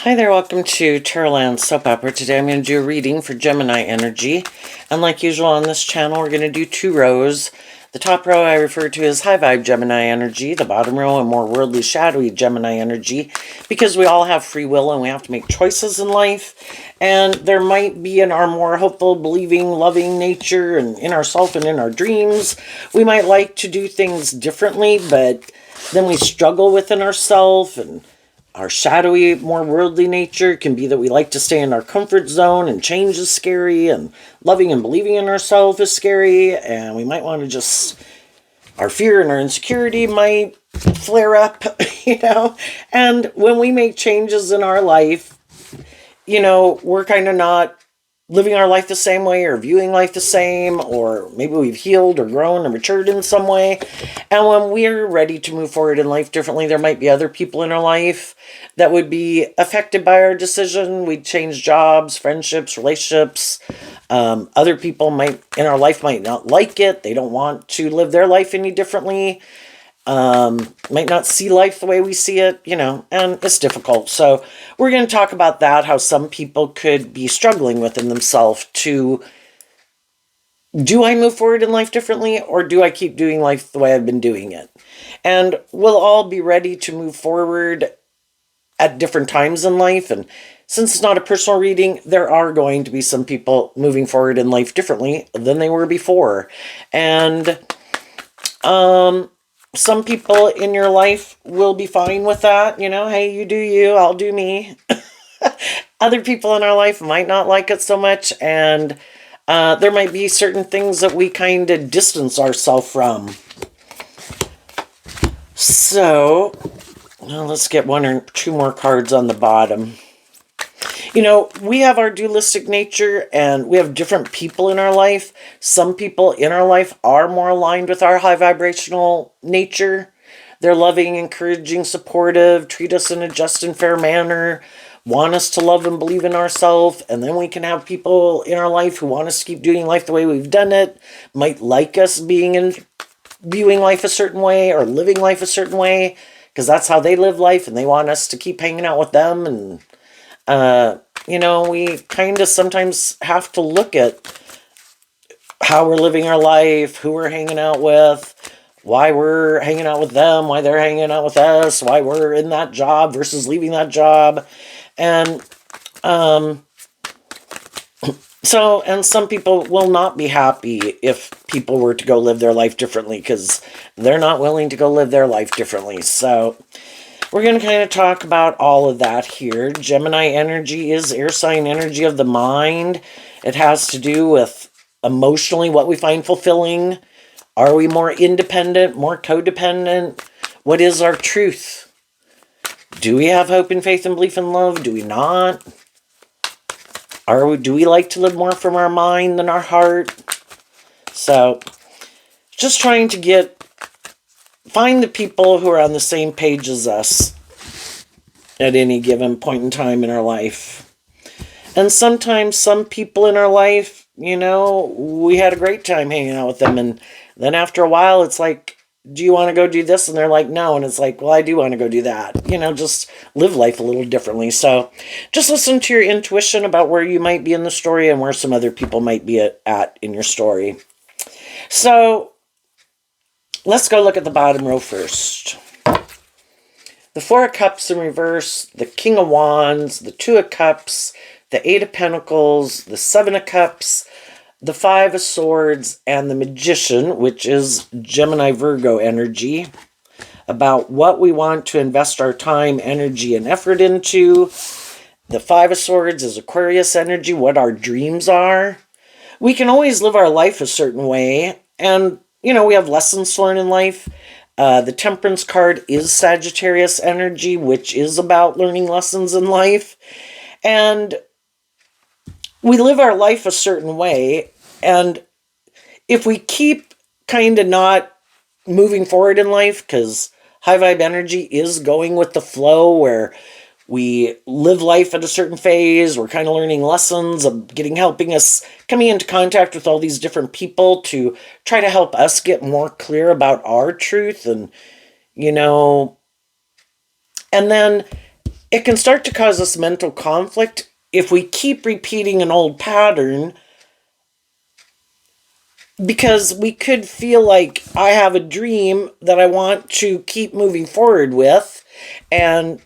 Hi there, welcome to Tarotland Soap Opera. Today I'm going to do a reading for Gemini energy. And like usual on this channel, we're going to do two rows. The top row I refer to as high vibe Gemini energy. The bottom row a more worldly, shadowy Gemini energy. Because we all have free will and we have to make choices in life. And there might be in our more hopeful, believing, loving nature and in ourself and in our dreams, we might like to do things differently, but then we struggle within ourselves, and our shadowy, more worldly nature can be that we like to stay in our comfort zone, and change is scary, and loving and believing in ourselves is scary, and we might want to just, our fear and our insecurity might flare up, and when we make changes in our life, we're kind of not living our life the same way or viewing life the same, or maybe we've healed or grown or matured in some way. And when we're ready to move forward in life differently, there might be other people in our life that would be affected by our decision. We'd change jobs, friendships, relationships. Other people in our life might not like it. They don't want to live their life any differently. Might not see life the way we see it, and it's difficult. So we're going to talk about that, how some people could be struggling within themselves to, do I move forward in life differently, or do I keep doing life the way I've been doing it? And we'll all be ready to move forward at different times in life. And since it's not a personal reading, there are going to be some people moving forward in life differently than they were before. And, some people in your life will be fine with that. Hey, you do you, I'll do me. Other people in our life might not like it so much, and there might be certain things that we kind of distance ourselves from. So, let's get one or two more cards on the bottom. We have our dualistic nature, and we have different people in our life. Some people in our life are more aligned with our high vibrational nature. They're loving, encouraging, supportive, treat us in a just and fair manner, want us to love and believe in ourselves. And then we can have people in our life who want us to keep doing life the way we've done it, might like us viewing life a certain way or living life a certain way, because that's how they live life, and they want us to keep hanging out with them. And we kind of sometimes have to look at how we're living our life, who we're hanging out with, why we're hanging out with them, why they're hanging out with us, why we're in that job versus leaving that job. And and some people will not be happy if people were to go live their life differently, because they're not willing to go live their life differently. So we're going to kind of talk about all of that here. Gemini energy is air sign energy of the mind. It has to do with emotionally what we find fulfilling. Are we more independent, more codependent? What is our truth? Do we have hope and faith and belief and love? Do we not? Do we like to live more from our mind than our heart? So, just trying to find the people who are on the same page as us at any given point in time in our life. And sometimes some people in our life, we had a great time hanging out with them, and then after a while it's like, do you want to go do this? And they're like, no. And it's like, well, I do want to go do that. Just live life a little differently. So just listen to your intuition about where you might be in the story and where some other people might be at in your story. So let's go look at the bottom row first. The Four of Cups in reverse, the King of Wands, the Two of Cups, the Eight of Pentacles, the Seven of Cups, the Five of Swords, and the Magician, which is Gemini Virgo energy, about what we want to invest our time, energy, and effort into. The Five of Swords is Aquarius energy, what our dreams are. We can always live our life a certain way, and we have lessons to learn in life. The Temperance card is Sagittarius energy, which is about learning lessons in life. And we live our life a certain way. And if we keep kind of not moving forward in life, because high vibe energy is going with the flow, where we live life at a certain phase, we're kind of learning lessons of helping us, coming into contact with all these different people to try to help us get more clear about our truth. And, and then it can start to cause us mental conflict if we keep repeating an old pattern, because we could feel like I have a dream that I want to keep moving forward with. And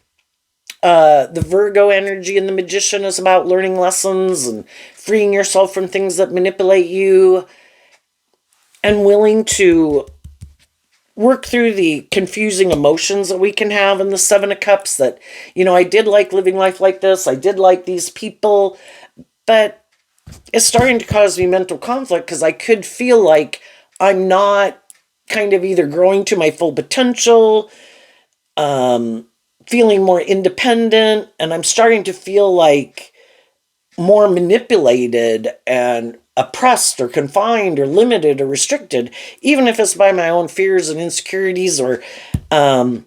the Virgo energy and the Magician is about learning lessons and freeing yourself from things that manipulate you, and willing to work through the confusing emotions that we can have in the Seven of Cups. That, I did like living life like this. I did like these people, but it's starting to cause me mental conflict because I could feel like I'm not kind of either growing to my full potential, feeling more independent, and I'm starting to feel like more manipulated and oppressed or confined or limited or restricted, even if it's by my own fears and insecurities, or kind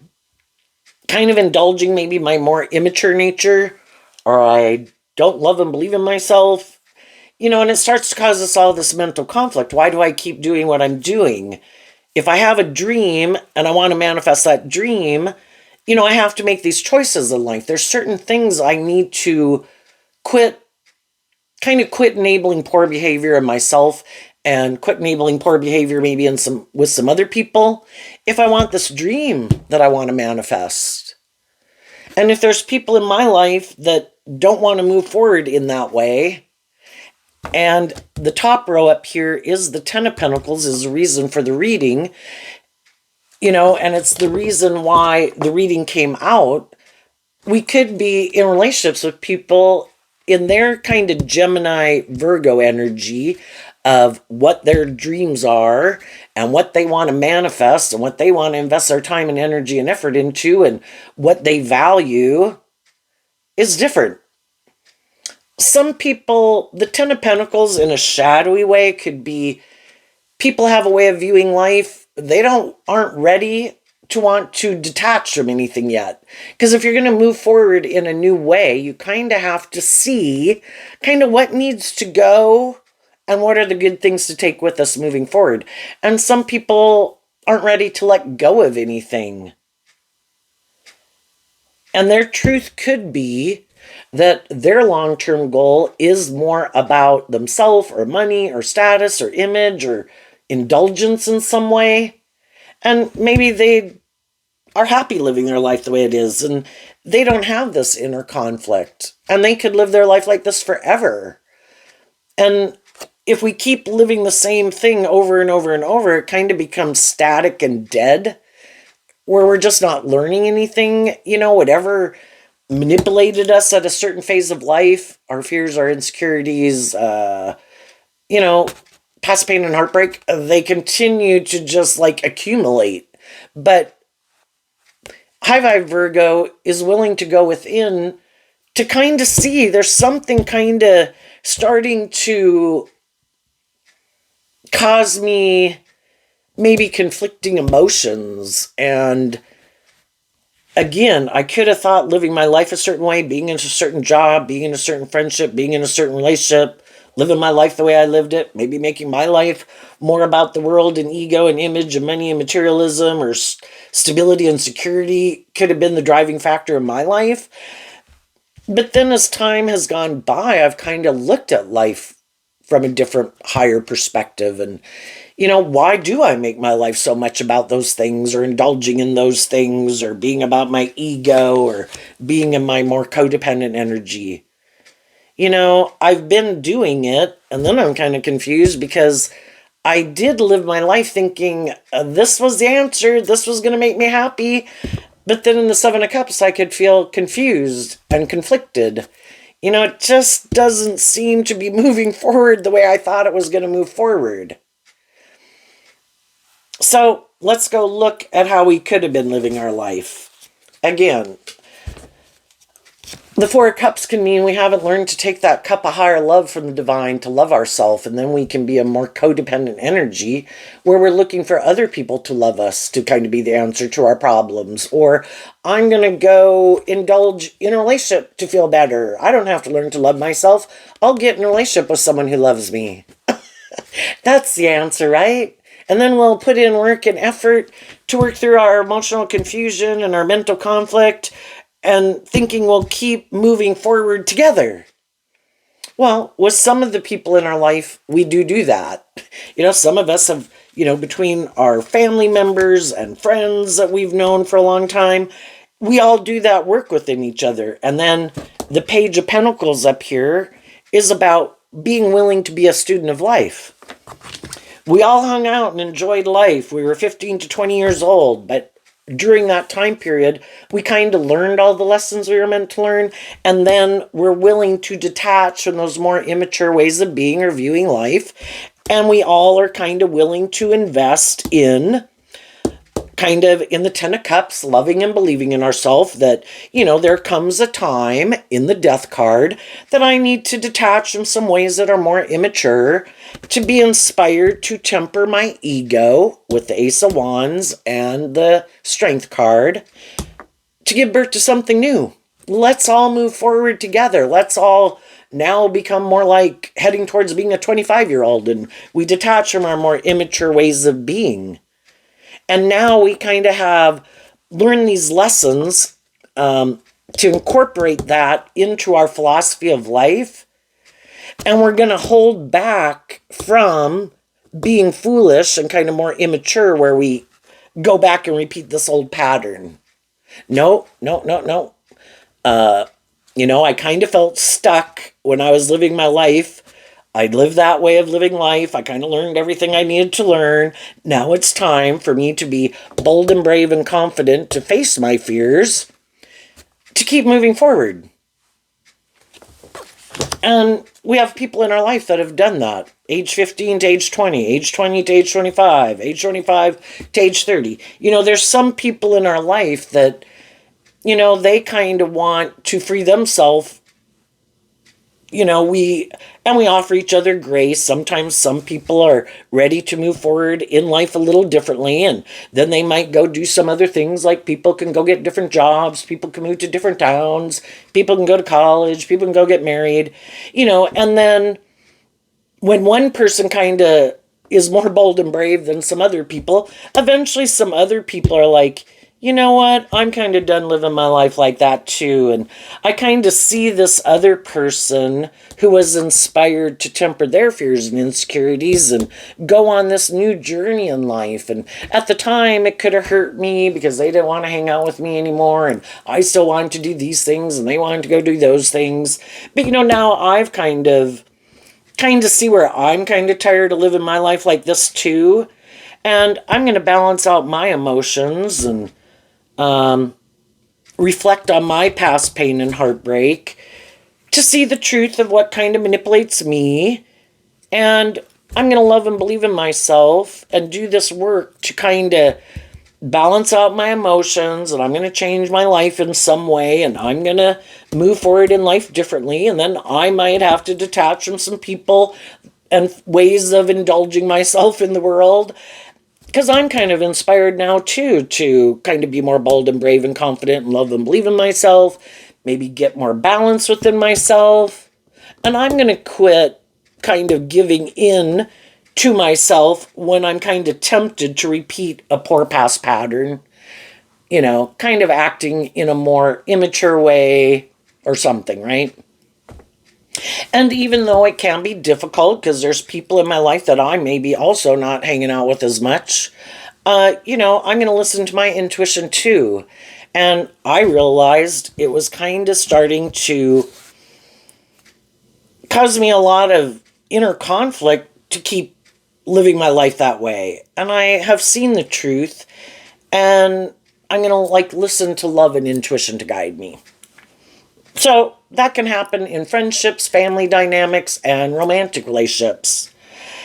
of indulging maybe my more immature nature, or I don't love and believe in myself. And it starts to cause us all this mental conflict. Why do I keep doing what I'm doing? If I have a dream and I want to manifest that dream, I have to make these choices in life. There's certain things I need to quit enabling poor behavior in myself, and quit enabling poor behavior maybe with some other people, if I want this dream that I want to manifest. And if there's people in my life that don't want to move forward in that way, and the top row up here is the Ten of Pentacles, is the reason for the reading, and it's the reason why the reading came out. We could be in relationships with people in their kind of Gemini Virgo energy of what their dreams are and what they want to manifest and what they want to invest their time and energy and effort into, and what they value is different. Some people, the Ten of Pentacles in a shadowy way could be people have a way of viewing life. They aren't ready to want to detach from anything yet. Because if you're going to move forward in a new way, you kind of have to see kind of what needs to go and what are the good things to take with us moving forward. And some people aren't ready to let go of anything. And their truth could be that their long-term goal is more about themselves or money or status or image or indulgence in some way. And maybe they are happy living their life the way it is, and they don't have this inner conflict, and they could live their life like this forever. And if we keep living the same thing over and over and over, it kind of becomes static and dead, where we're just not learning anything. Whatever manipulated us at a certain phase of life, our fears, our insecurities, past pain and heartbreak, they continue to just accumulate. But High Vibe Virgo is willing to go within to kind of see there's something kind of starting to cause me maybe conflicting emotions. And again, I could have thought living my life a certain way, being in a certain job, being in a certain friendship, being in a certain relationship, living my life the way I lived it, maybe making my life more about the world and ego and image and money and materialism, or stability and security could have been the driving factor in my life. But then as time has gone by, I've kind of looked at life from a different, higher perspective. And, why do I make my life so much about those things, or indulging in those things, or being about my ego, or being in my more codependent energy? I've been doing it, and then I'm kind of confused because I did live my life thinking this was the answer, this was going to make me happy. But then in the Seven of Cups, I could feel confused and conflicted. It just doesn't seem to be moving forward the way I thought it was going to move forward. So let's go look at how we could have been living our life. Again, the Four of Cups can mean we haven't learned to take that cup of higher love from the divine to love ourselves, and then we can be a more codependent energy where we're looking for other people to love us to kind of be the answer to our problems. Or I'm going to go indulge in a relationship to feel better. I don't have to learn to love myself. I'll get in a relationship with someone who loves me. That's the answer, right? And then we'll put in work and effort to work through our emotional confusion and our mental conflict. and thinking we'll keep moving forward together. Well, with some of the people in our life, we do that. Some of us have, between our family members and friends that we've known for a long time, we all do that work within each other. And then the Page of Pentacles up here is about being willing to be a student of life. We all hung out and enjoyed life. We were 15 to 20 years old, but during that time period, we kind of learned all the lessons we were meant to learn, and then we're willing to detach from those more immature ways of being or viewing life, and we all are kind of willing to invest in kind of in the Ten of Cups, loving and believing in ourselves that, there comes a time in the Death card that I need to detach from some ways that are more immature to be inspired to temper my ego with the Ace of Wands and the Strength card to give birth to something new. Let's all move forward together. Let's all now become more like heading towards being a 25-year-old, and we detach from our more immature ways of being. And now we kind of have learned these lessons to incorporate that into our philosophy of life. And we're going to hold back from being foolish and kind of more immature where we go back and repeat this old pattern. No. I kind of felt stuck when I was living my life. I lived that way of living life. I kind of learned everything I needed to learn. Now it's time for me to be bold and brave and confident to face my fears, to keep moving forward. And we have people in our life that have done that. Age 15 to age 20, age 20 to age 25, age 25 to age 30. There's some people in our life that, they kind of want to free themselves. We offer each other grace. Sometimes some people are ready to move forward in life a little differently, and then they might go do some other things, like people can go get different jobs, people can move to different towns, people can go to college, people can go get married, and then when one person kind of is more bold and brave than some other people, eventually some other people are like, you know what, I'm kind of done living my life like that too. And I kind of see this other person who was inspired to temper their fears and insecurities and go on this new journey in life. And at the time, it could have hurt me because they didn't want to hang out with me anymore. And I still wanted to do these things and they wanted to go do those things. But, now I've kind of see where I'm kind of tired of living my life like this too. And I'm going to balance out my emotions and reflect on my past pain and heartbreak to see the truth of what kind of manipulates me. And I'm going to love and believe in myself and do this work to kind of balance out my emotions, and I'm going to change my life in some way, and I'm going to move forward in life differently. And then I might have to detach from some people and ways of indulging myself in the world, because I'm kind of inspired now, too, to kind of be more bold and brave and confident and love and believe in myself, maybe get more balance within myself. And I'm going to quit kind of giving in to myself when I'm kind of tempted to repeat a poor past pattern, kind of acting in a more immature way or something, right? And even though it can be difficult because there's people in my life that I may be also not hanging out with as much, I'm going to listen to my intuition too. And I realized it was kind of starting to cause me a lot of inner conflict to keep living my life that way. And I have seen the truth, and I'm going to listen to love and intuition to guide me. So that can happen in friendships, family dynamics, and romantic relationships.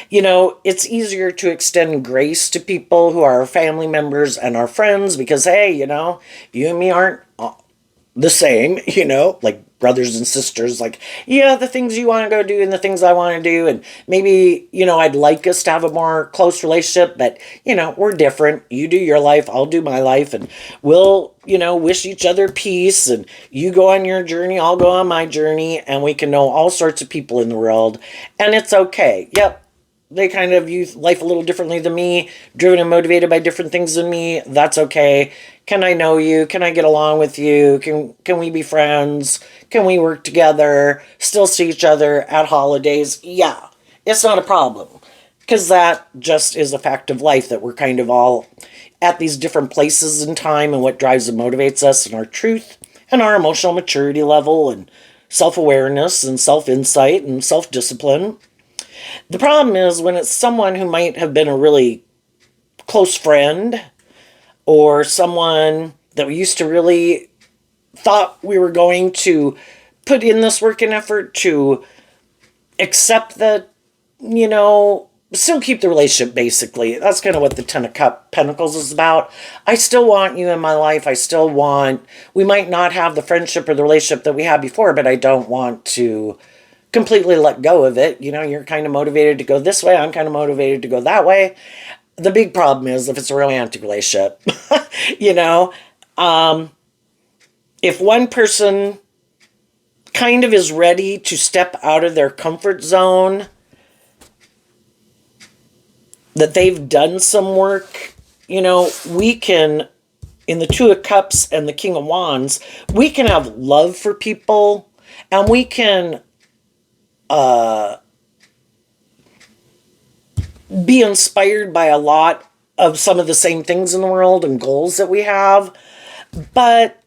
It's easier to extend grace to people who are our family members and our friends because, hey, you and me aren't the same, like brothers and sisters, the things you want to go do and the things I want to do. And maybe, I'd like us to have a more close relationship, but, we're different. You do your life, I'll do my life, and we'll, wish each other peace, and you go on your journey, I'll go on my journey, and we can know all sorts of people in the world, and it's okay. Yep. they kind of view life a little differently than me, driven and motivated by different things than me. That's okay. Can I know you? Can I get along with you? Can we be friends? Can we work together? Still see each other at holidays? Yeah, it's not a problem. Because that just is a fact of life that we're kind of all at these different places in time, and what drives and motivates us and our truth and our emotional maturity level and self awareness and self insight and self discipline. The problem is when it's someone who might have been a really close friend, or someone that we used to really thought we were going to put in this work and effort to accept that, still keep the relationship, basically. That's kind of what the Ten of Pentacles is about. I still want you in my life. We might not have the friendship or the relationship that we had before, but I don't want to completely let go of it. You're kind of motivated to go this way. I'm kind of motivated to go that way. The big problem is if it's a romantic relationship, if one person kind of is ready to step out of their comfort zone, that they've done some work, we can, in the Two of Cups and the King of Wands, we can have love for people, and we can be inspired by a lot of some of the same things in the world and goals that we have. But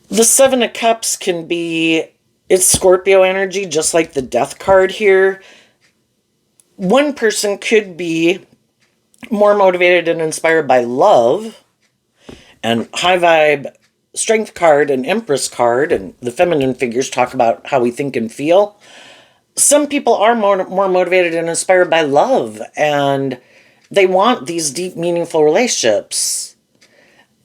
the Seven of Cups can be, it's Scorpio energy, just like the Death card here. One person could be more motivated and inspired by love, and high vibe Strength card and Empress card, and the feminine figures talk about how we think and feel. Some people are more motivated and inspired by love, and they want these deep, meaningful relationships.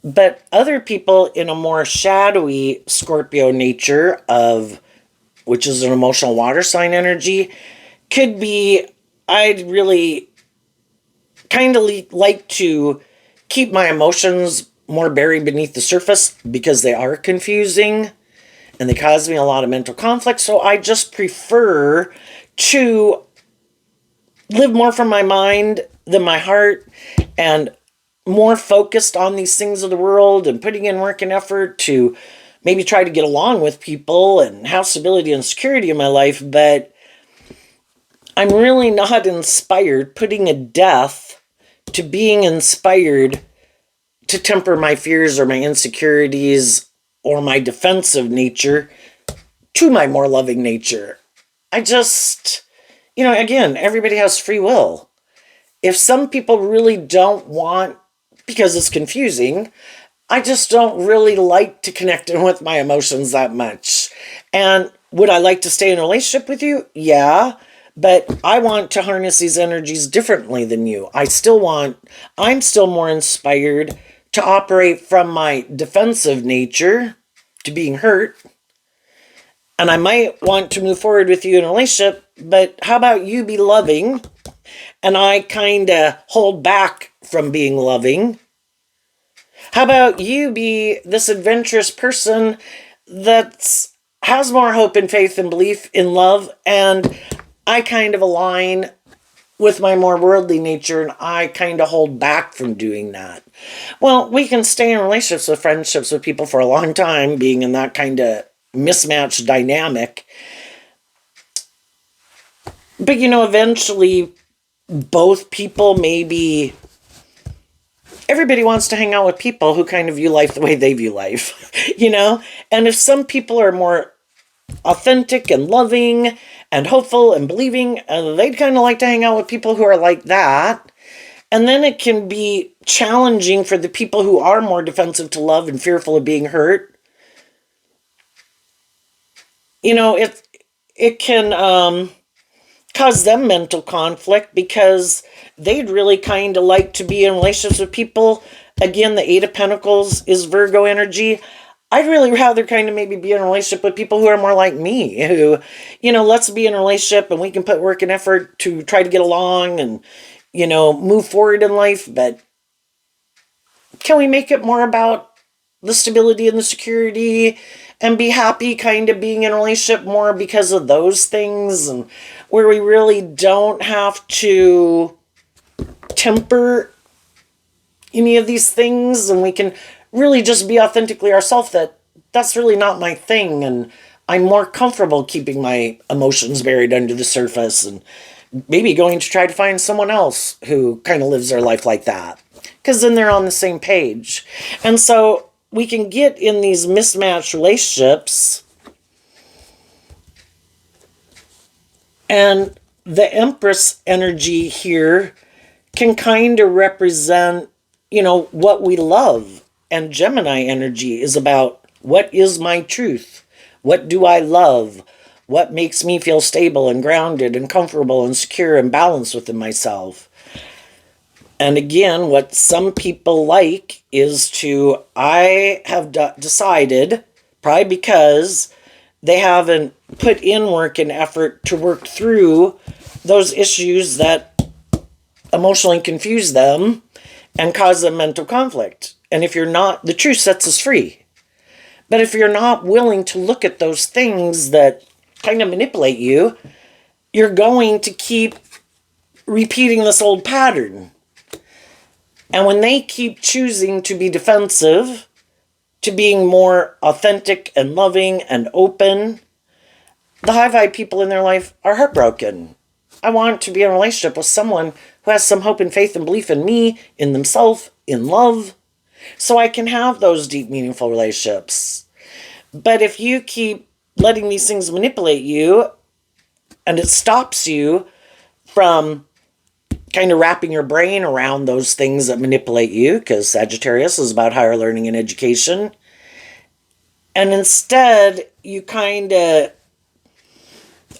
But other people in a more shadowy Scorpio nature which is an emotional water sign energy, could be, I'd really kind of like to keep my emotions more buried beneath the surface because they are confusing and they cause me a lot of mental conflict. So I just prefer to live more from my mind than my heart, and more focused on these things of the world and putting in work and effort to maybe try to get along with people and have stability and security in my life. But I'm really not inspired, putting a death to being inspired to temper my fears or my insecurities or my defensive nature to my more loving nature. I just, again, everybody has free will. If some people really don't want, because it's confusing, I just don't really like to connect in with my emotions that much. And would I like to stay in a relationship with you? Yeah. But I want to harness these energies differently than you. I'm still more inspired to operate from my defensive nature, to being hurt. And I might want to move forward with you in a relationship, but how about you be loving and I kind of hold back from being loving? How about you be this adventurous person that has more hope and faith and belief in love, and I kind of align with my more worldly nature and I kind of hold back from doing that? Well, we can stay in relationships with friendships with people for a long time, being in that kind of mismatched dynamic. But, eventually both people maybe... Everybody wants to hang out with people who kind of view life the way they view life, And if some people are more authentic and loving and hopeful and believing, they'd kind of like to hang out with people who are like that. And then it can be challenging for the people who are more defensive to love and fearful of being hurt. It can cause them mental conflict because they'd really kind of like to be in relationships with people. Again, the Eight of Pentacles is Virgo energy. I'd really rather kind of maybe be in a relationship with people who are more like me, who, let's be in a relationship and we can put work and effort to try to get along and, move forward in life. But can we make it more about the stability and the security and be happy kind of being in a relationship more because of those things, and where we really don't have to temper any of these things, and we can really just be authentically ourselves, that's really not my thing, and I'm more comfortable keeping my emotions buried under the surface, and maybe going to try to find someone else who kind of lives their life like that, because then they're on the same page. And so we can get in these mismatched relationships, and the Empress energy here can kind of represent, what we love. And Gemini energy is about, what is my truth? What do I love? What makes me feel stable and grounded and comfortable and secure and balanced within myself? And again, what some people like is I have decided, probably because they haven't put in work and effort to work through those issues that emotionally confuse them and cause them mental conflict. And if you're not, the truth sets us free. But if you're not willing to look at those things that kind of manipulate you, you're going to keep repeating this old pattern. And when they keep choosing to be defensive, to being more authentic and loving and open, the high vibe people in their life are heartbroken. I want to be in a relationship with someone who has some hope and faith and belief in me, in themselves, in love, so I can have those deep, meaningful relationships. But if you keep letting these things manipulate you, and it stops you from kind of wrapping your brain around those things that manipulate you, because Sagittarius is about higher learning and education, and instead you kind of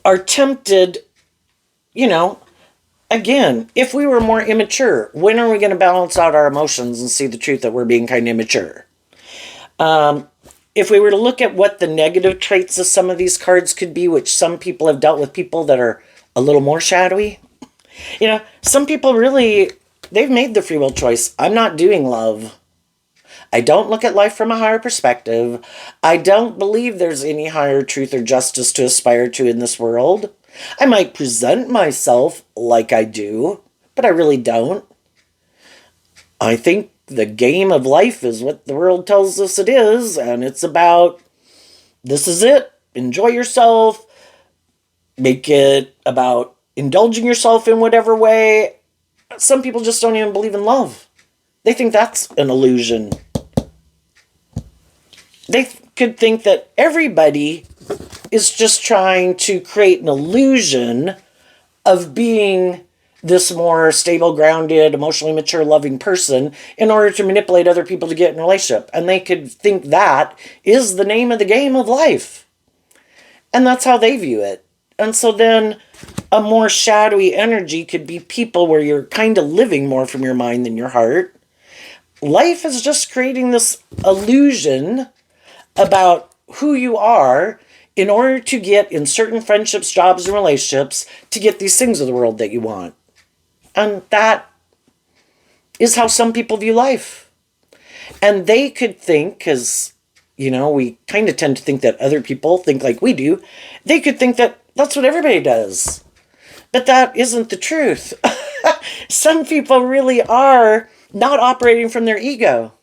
are tempted, again, if we were more immature, when are we going to balance out our emotions and see the truth that we're being kind of immature? If we were to look at what the negative traits of some of these cards could be, which some people have dealt with people that are a little more shadowy, some people really, they've made the free will choice. I'm not doing love. I don't look at life from a higher perspective. I don't believe there's any higher truth or justice to aspire to in this world. I might present myself like I do, but I really don't. I think the game of life is what the world tells us it is, and it's about, this is it. Enjoy yourself. Make it about indulging yourself in whatever way. Some people just don't even believe in love. They think that's an illusion. They could think that everybody is just trying to create an illusion of being this more stable, grounded, emotionally mature, loving person in order to manipulate other people to get in a relationship. And they could think that is the name of the game of life. And that's how they view it. And so then a more shadowy energy could be people where you're kind of living more from your mind than your heart. Life is just creating this illusion about who you are in order to get in certain friendships, jobs, and relationships to get these things of the world that you want. And that is how some people view life. And they could think, because, we kind of tend to think that other people think like we do, they could think that that's what everybody does. But that isn't the truth. Some people really are not operating from their ego.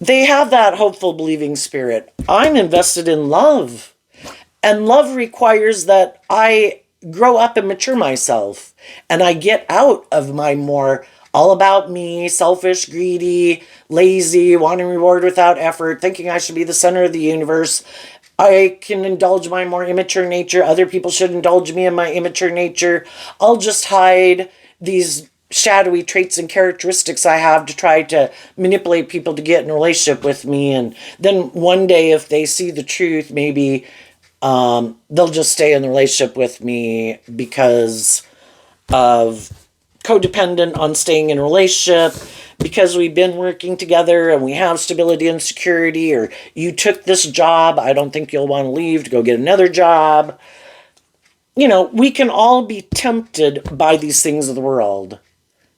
They have that hopeful, believing spirit. I'm invested in love. And love requires that I grow up and mature myself. And I get out of my more all about me, selfish, greedy, lazy, wanting reward without effort, thinking I should be the center of the universe. I can indulge my more immature nature. Other people should indulge me in my immature nature. I'll just hide these shadowy traits and characteristics I have to try to manipulate people to get in a relationship with me. And then one day, if they see the truth, maybe they'll just stay in the relationship with me because of codependent on staying in a relationship, because we've been working together and we have stability and security, or you took this job, I don't think you'll want to leave to go get another job. We can all be tempted by these things of the world.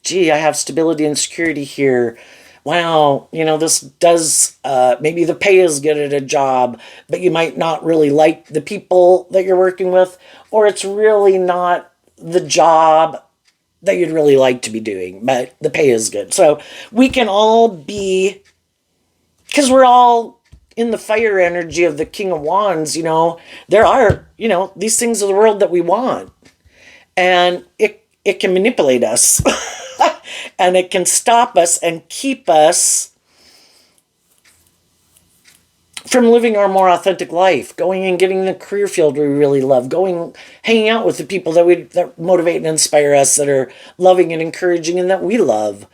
Gee, I have stability and security here. wow, this does, maybe the pay is good at a job, but you might not really like the people that you're working with, or it's really not the job that you'd really like to be doing, but the pay is good. So we can all be, because we're all in the fire energy of the King of Wands, there are, these things of the world that we want. And it can manipulate us. And it can stop us and keep us from living our more authentic life, going and getting the career field we really love, hanging out with the people that motivate and inspire us, that are loving and encouraging and that we love.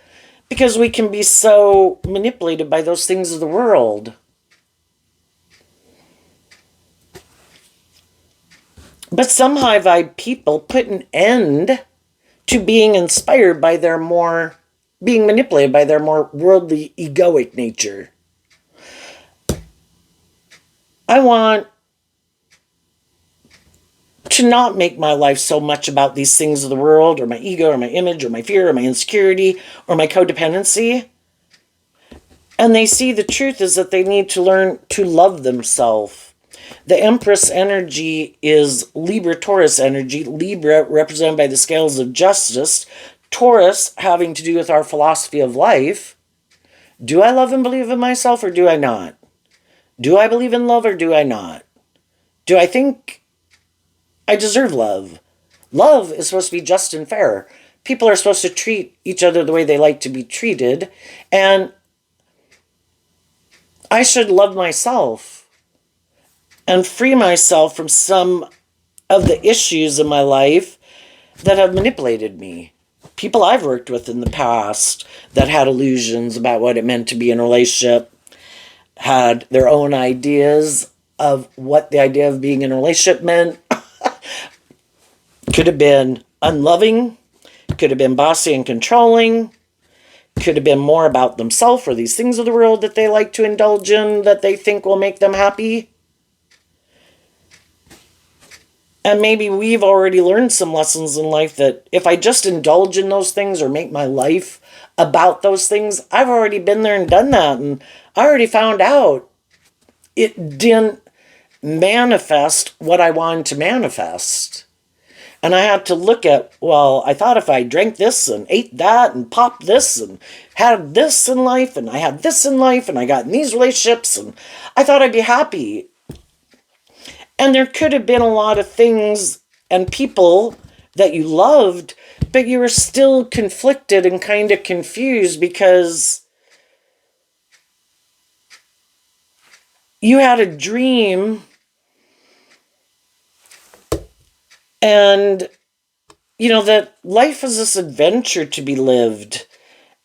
Because we can be so manipulated by those things of the world. But some high vibe people put an end to being inspired by being manipulated by their more worldly, egoic nature. I want to not make my life so much about these things of the world, or my ego, or my image, or my fear, or my insecurity, or my codependency. And they see the truth is that they need to learn to love themselves. The Empress energy is Libra-Taurus energy. Libra represented by the scales of justice. Taurus having to do with our philosophy of life. Do I love and believe in myself, or do I not? Do I believe in love, or do I not? Do I think I deserve love? Love is supposed to be just and fair. People are supposed to treat each other the way they like to be treated. And I should love myself and free myself from some of the issues in my life that have manipulated me. People I've worked with in the past that had illusions about what it meant to be in a relationship, had their own ideas of what the idea of being in a relationship meant. Could have been unloving, could have been bossy and controlling, could have been more about themselves or these things of the world that they like to indulge in that they think will make them happy. And maybe we've already learned some lessons in life that if I just indulge in those things or make my life about those things, I've already been there and done that. And I already found out it didn't manifest what I wanted to manifest. And I had to look at, well, I thought if I drank this and ate that and popped this and had this in life and I had this in life and I got in these relationships and I thought I'd be happy. And there could have been a lot of things and people that you loved, but you were still conflicted and kind of confused because you had a dream and, that life is this adventure to be lived.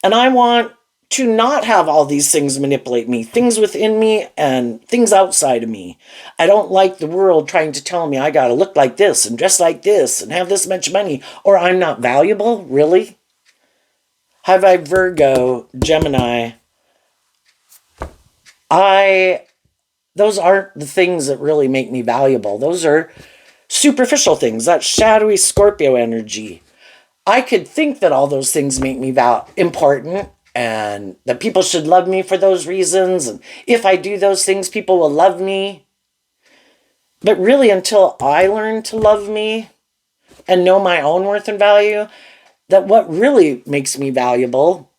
And I want to not have all these things manipulate me, things within me and things outside of me. I don't like the world trying to tell me I got to look like this and dress like this and have this much money, or I'm not valuable. Really? Have I Virgo, Gemini? Those aren't the things that really make me valuable. Those are superficial things. That shadowy Scorpio energy. I could think that all those things make me important and that people should love me for those reasons. And if I do those things, people will love me. But really, until I learn to love me and know my own worth and value, that what really makes me valuable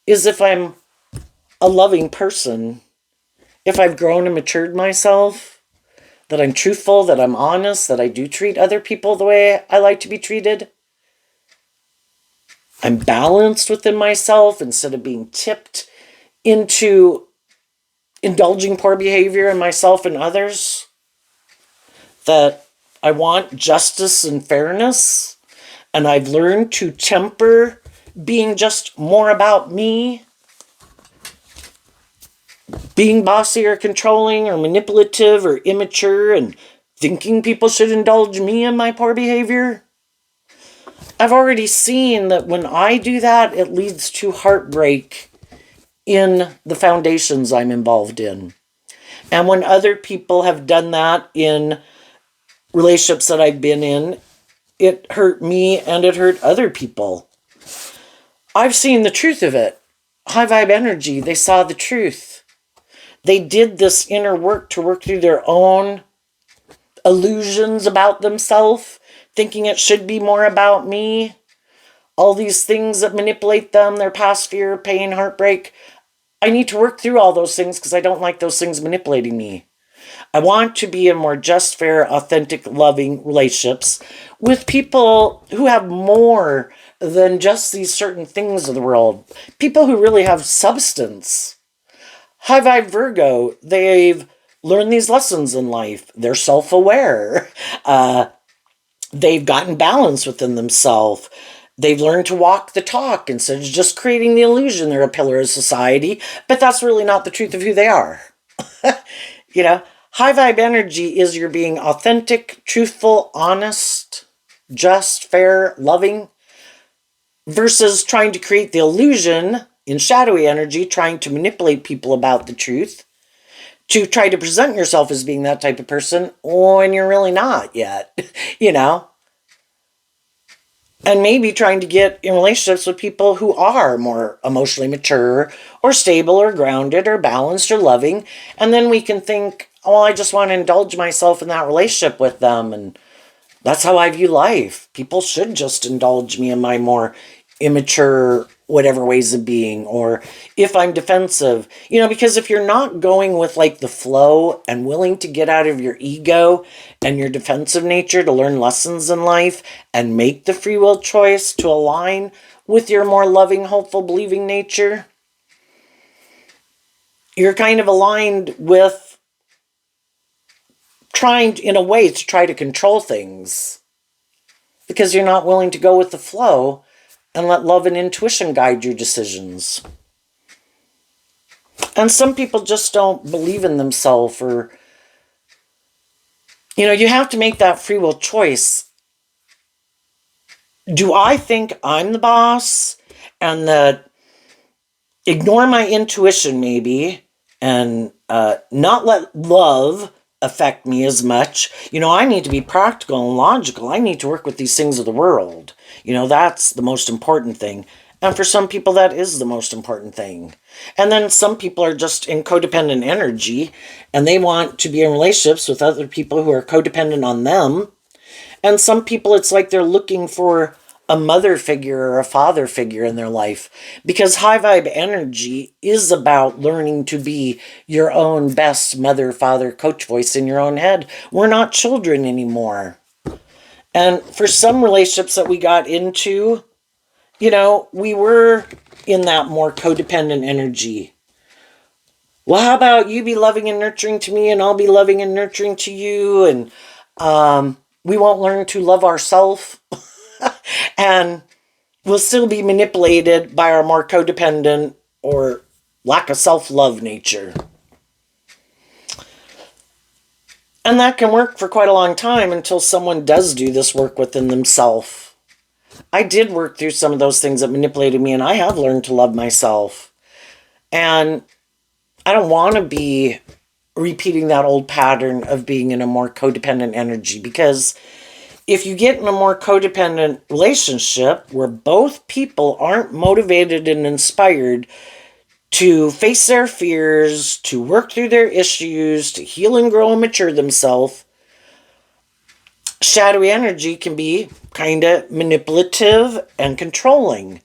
is if I'm a loving person, if I've grown and matured myself, that I'm truthful, that I'm honest, that I do treat other people the way I like to be treated. I'm balanced within myself instead of being tipped into indulging poor behavior in myself and others. That I want justice and fairness. And I've learned to temper being just more about me. Being bossy or controlling or manipulative or immature and thinking people should indulge me in my poor behavior. I've already seen that when I do that, it leads to heartbreak in the foundations I'm involved in. And when other people have done that in relationships that I've been in, it hurt me and it hurt other people. I've seen the truth of it. high vibe energy, they saw the truth. They did this inner work to work through their own illusions about themselves, thinking it should be more about me. All these things that manipulate them, their past fear, pain, heartbreak. I need to work through all those things because I don't like those things manipulating me. I want to be in more just, fair, authentic, loving relationships with people who have more than just these certain things of the world. People who really have substance. High vibe Virgo, they've learned these lessons in life. They're self-aware. They've gotten balance within themselves. They've learned to walk the talk instead of just creating the illusion they're a pillar of society, but that's really not the truth of who they are. You know, high vibe energy is you're being authentic, truthful, honest, just, fair, loving, versus trying to create the illusion in shadowy energy, trying to manipulate people about the truth, to try to present yourself as being that type of person when you're really not yet, you know? And maybe trying to get in relationships with people who are more emotionally mature or stable or grounded or balanced or loving. And then we can think, oh, I just want to indulge myself in that relationship with them. And that's how I view life. People should just indulge me in my more immature, whatever ways of being, or if I'm defensive, you know, because if you're not going with like the flow and willing to get out of your ego and your defensive nature to learn lessons in life and make the free will choice to align with your more loving, hopeful, believing nature, you're kind of aligned with trying in a way to try to control things because you're not willing to go with the flow and let love and intuition guide your decisions. And some people just don't believe in themselves, or, you know, you have to make that free will choice. Do I think I'm the boss and that ignore my intuition maybe and not let love affect me as much? You know, I need to be practical and logical. I need to work with these things of the world. You know, that's the most important thing. And for some people, that is the most important thing. And then some people are just in codependent energy and they want to be in relationships with other people who are codependent on them. And some people, it's like they're looking for a mother figure or a father figure in their life, because high vibe energy is about learning to be your own best mother, father, coach voice in your own head. We're not children anymore. And for some relationships that we got into, you know, we were in that more codependent energy. Well, how about you be loving and nurturing to me and I'll be loving and nurturing to you, and we won't learn to love ourselves and we'll still be manipulated by our more codependent or lack of self-love nature. And that can work for quite a long time until someone does do this work within themselves. I did work through some of those things that manipulated me, and I have learned to love myself. And I don't want to be repeating that old pattern of being in a more codependent energy, because if you get in a more codependent relationship where both people aren't motivated and inspired to face their fears, to work through their issues, to heal and grow and mature themselves, shadowy energy can be kind of manipulative and controlling.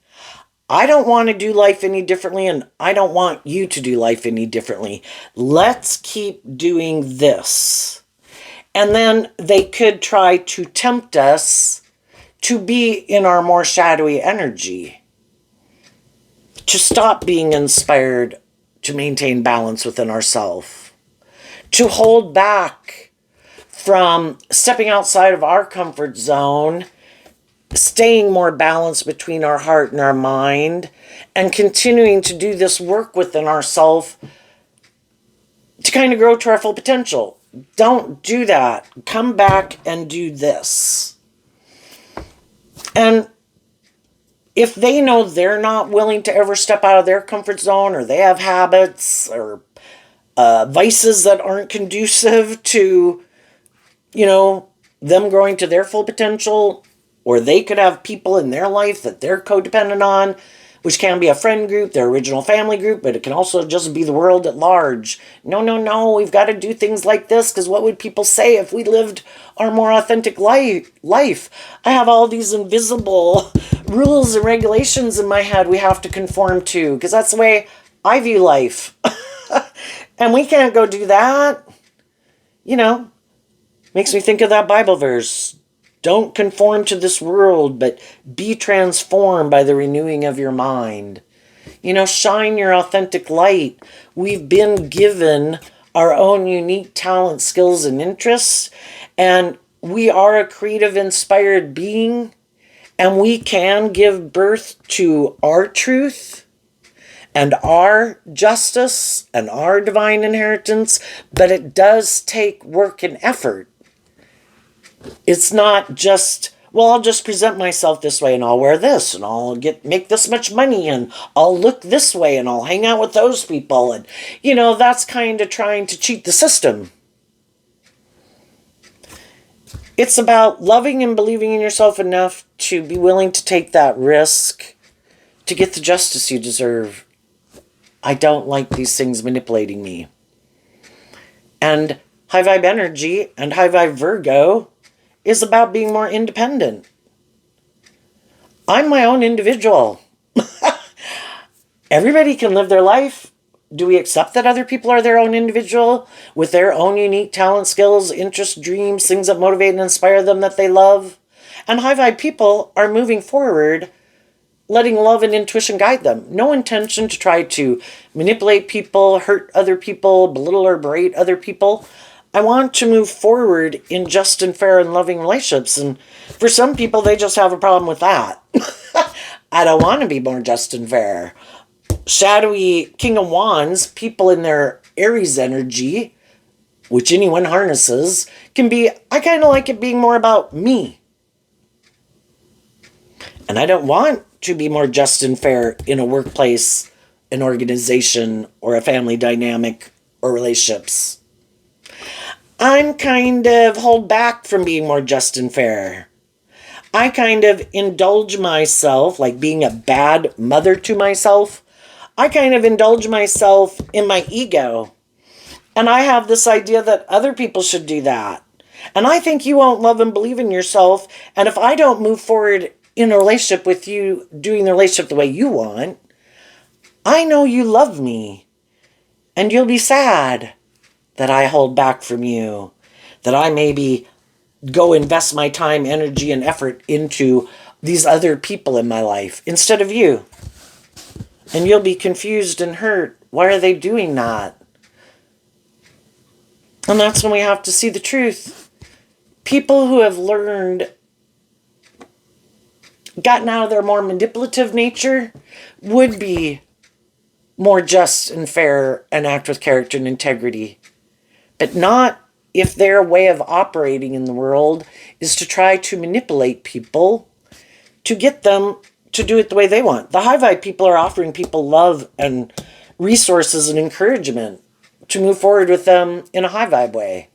I don't want to do life any differently, and I don't want you to do life any differently. Let's keep doing this. And then they could try to tempt us to be in our more shadowy energy, to stop being inspired to maintain balance within ourselves, to hold back from stepping outside of our comfort zone, staying more balanced between our heart and our mind, and continuing to do this work within ourselves to kind of grow to our full potential. Don't do that. Come back and do this. And if they know they're not willing to ever step out of their comfort zone, or they have habits or vices that aren't conducive to, you know, them growing to their full potential, or they could have people in their life that they're codependent on, which can be a friend group, their original family group, but it can also just be the world at large. No, no, no, we've got to do things like this because what would people say if we lived our more authentic life? I have all these invisible rules and regulations in my head we have to conform to because that's the way I view life. And we can't go do that. You know, makes me think of that Bible verse. Don't conform to this world, but be transformed by the renewing of your mind. You know, shine your authentic light. We've been given our own unique talents, skills, and interests, and we are a creative, inspired being, and we can give birth to our truth and our justice and our divine inheritance, but it does take work and effort. It's not just, well, I'll just present myself this way and I'll wear this and I'll make this much money and I'll look this way and I'll hang out with those people. And, you know, that's kind of trying to cheat the system. It's about loving and believing in yourself enough to be willing to take that risk to get the justice you deserve. I don't like these things manipulating me. And high vibe energy and high vibe Virgo is about being more independent. I'm my own individual. Everybody can live their life. Do we accept that other people are their own individual with their own unique talent, skills, interests, dreams, things that motivate and inspire them that they love? And high vibe people are moving forward, letting love and intuition guide them. No intention to try to manipulate people, hurt other people, belittle or berate other people. I want to move forward in just and fair and loving relationships. And for some people, they just have a problem with that. I don't want to be more just and fair. Shadowy King of Wands, people in their Aries energy, which anyone harnesses, can be, I kind of like it being more about me. And I don't want to be more just and fair in a workplace, an organization, or a family dynamic or relationships. I'm kind of hold back from being more just and fair. I kind of indulge myself, like being a bad mother to myself. I kind of indulge myself in my ego. And I have this idea that other people should do that. And I think you won't love and believe in yourself. And if I don't move forward in a relationship with you, doing the relationship the way you want, I know you love me. And you'll be sad that I hold back from you, that I maybe go invest my time, energy, and effort into these other people in my life instead of you. And you'll be confused and hurt. Why are they doing that? And that's when we have to see the truth. People who have learned, gotten out of their more manipulative nature, would be more just and fair and act with character and integrity. But not if their way of operating in the world is to try to manipulate people to get them to do it the way they want. The high vibe people are offering people love and resources and encouragement to move forward with them in a high vibe way.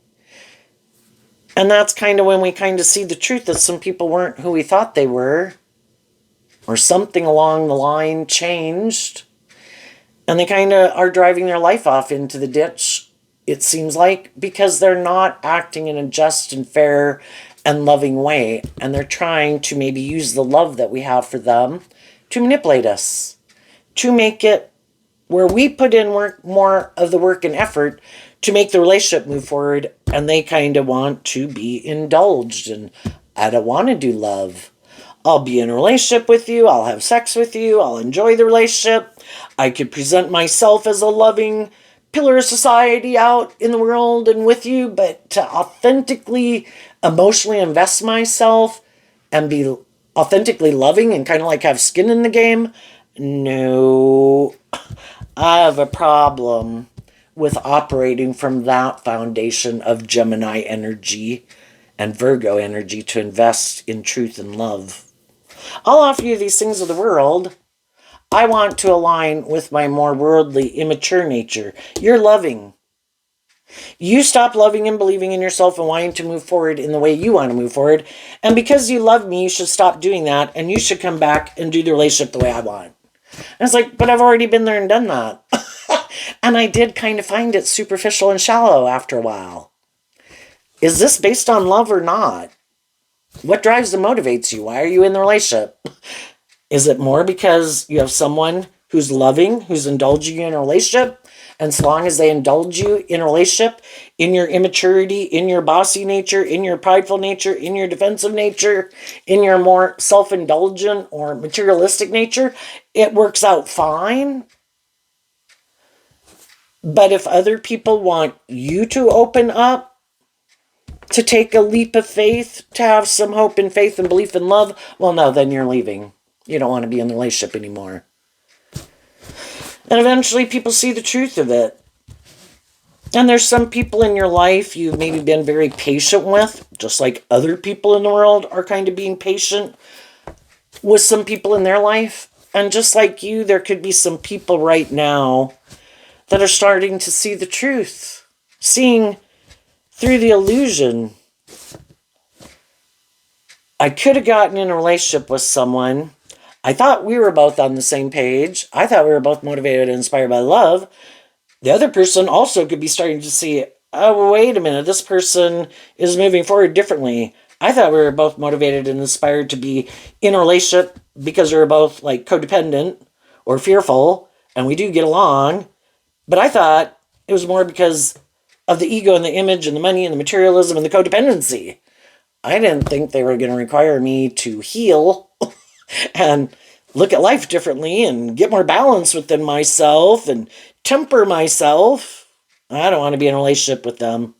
And that's kind of when we kind of see the truth that some people weren't who we thought they were, or something along the line changed, and they kind of are driving their life off into the ditch, it seems like, because they're not acting in a just and fair and loving way. And they're trying to maybe use the love that we have for them to manipulate us, to make it where we put in more of the work and effort to make the relationship move forward. And they kind of want to be indulged. And I don't want to do love. I'll be in a relationship with you. I'll have sex with you. I'll enjoy the relationship. I could present myself as a loving pillar of society out in the world and with you, but to authentically, emotionally invest myself and be authentically loving and kind of like have skin in the game, no. I have a problem with operating from that foundation of Gemini energy and Virgo energy to invest in truth and love. I'll offer you these things of the world. I want to align with my more worldly, immature nature. You're loving. You stop loving and believing in yourself and wanting to move forward in the way you want to move forward. And because you love me, you should stop doing that. And you should come back and do the relationship the way I want. And it's like, but I've already been there and done that. And I did kind of find it superficial and shallow after a while. Is this based on love or not? What drives and motivates you? Why are you in the relationship? Is it more because you have someone who's loving, who's indulging you in a relationship? And as long as they indulge you in a relationship, in your immaturity, in your bossy nature, in your prideful nature, in your defensive nature, in your more self-indulgent or materialistic nature, it works out fine. But if other people want you to open up, to take a leap of faith, to have some hope and faith and belief and love, well, no, then you're leaving. You don't want to be in the relationship anymore. And eventually people see the truth of it. And there's some people in your life you've maybe been very patient with, just like other people in the world are kind of being patient with some people in their life. And just like you, there could be some people right now that are starting to see the truth, seeing through the illusion. I could have gotten in a relationship with someone. I thought we were both on the same page. I thought we were both motivated and inspired by love. The other person also could be starting to see, oh, wait a minute, this person is moving forward differently. I thought we were both motivated and inspired to be in a relationship because we were both like codependent or fearful, and we do get along. But I thought it was more because of the ego and the image and the money and the materialism and the codependency. I didn't think they were going to require me to heal and look at life differently and get more balance within myself and temper myself. I don't want to be in a relationship with them.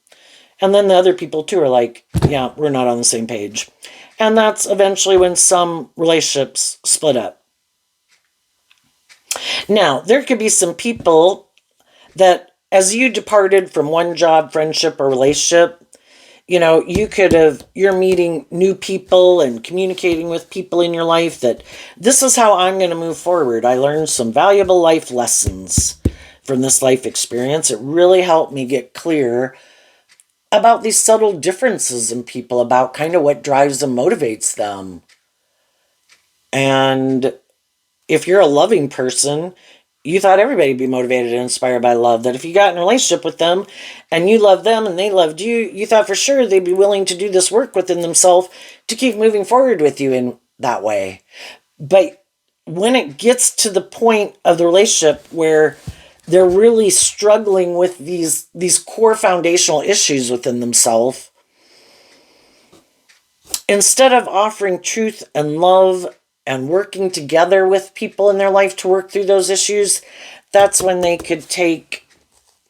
And then the other people too are like, yeah, we're not on the same page. And that's eventually when some relationships split up. Now, there could be some people that as you departed from one job, friendship, or relationship, you're meeting new people and communicating with people in your life that this is how I'm going to move forward. I learned some valuable life lessons from this life experience. It really helped me get clear about these subtle differences in people, about kind of what drives and motivates them. And if you're a loving person, you thought everybody would be motivated and inspired by love. That if you got in a relationship with them and you loved them and they loved you, you thought for sure they'd be willing to do this work within themselves to keep moving forward with you in that way. But when it gets to the point of the relationship where they're really struggling with these core foundational issues within themselves, instead of offering truth and love and working together with people in their life to work through those issues, that's when they could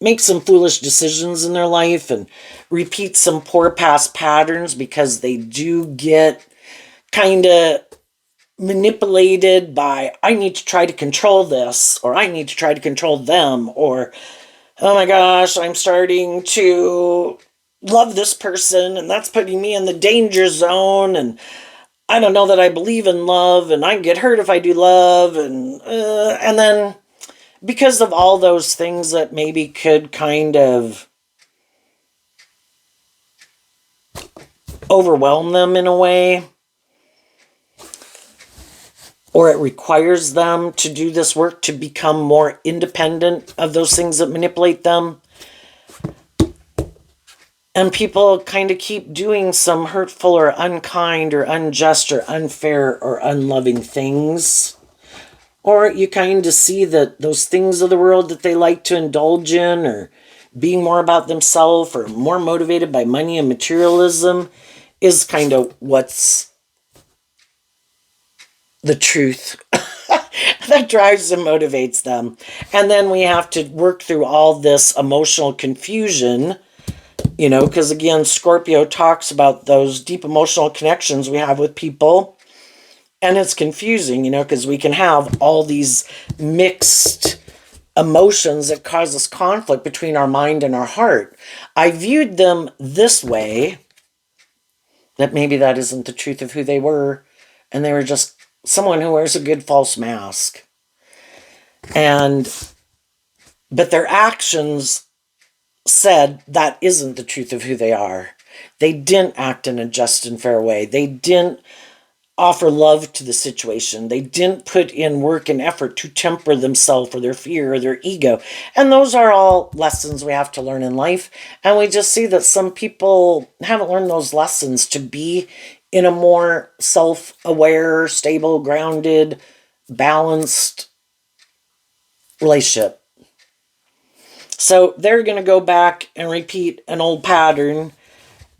make some foolish decisions in their life and repeat some poor past patterns because they do get kind of manipulated by, I need to try to control this, or I need to try to control them, or, oh my gosh, I'm starting to love this person and that's putting me in the danger zone, and I don't know that I believe in love, and I get hurt if I do love, and then because of all those things that maybe could kind of overwhelm them in a way, or it requires them to do this work to become more independent of those things that manipulate them. And people kind of keep doing some hurtful or unkind or unjust or unfair or unloving things. Or you kind of see that those things of the world that they like to indulge in, or being more about themselves or more motivated by money and materialism, is kind of what's the truth that drives and motivates them. And then we have to work through all this emotional confusion, because again, Scorpio talks about those deep emotional connections we have with people. And it's confusing, because we can have all these mixed emotions that cause us conflict between our mind and our heart. I viewed them this way, that maybe that isn't the truth of who they were, and they were just someone who wears a good false mask. But their actions said that isn't the truth of who they are. They didn't act in a just and fair way. They didn't offer love to the situation. They didn't put in work and effort to temper themselves or their fear or their ego. And those are all lessons we have to learn in life. And we just see that some people haven't learned those lessons to be in a more self-aware, stable, grounded, balanced relationship. So they're going to go back and repeat an old pattern.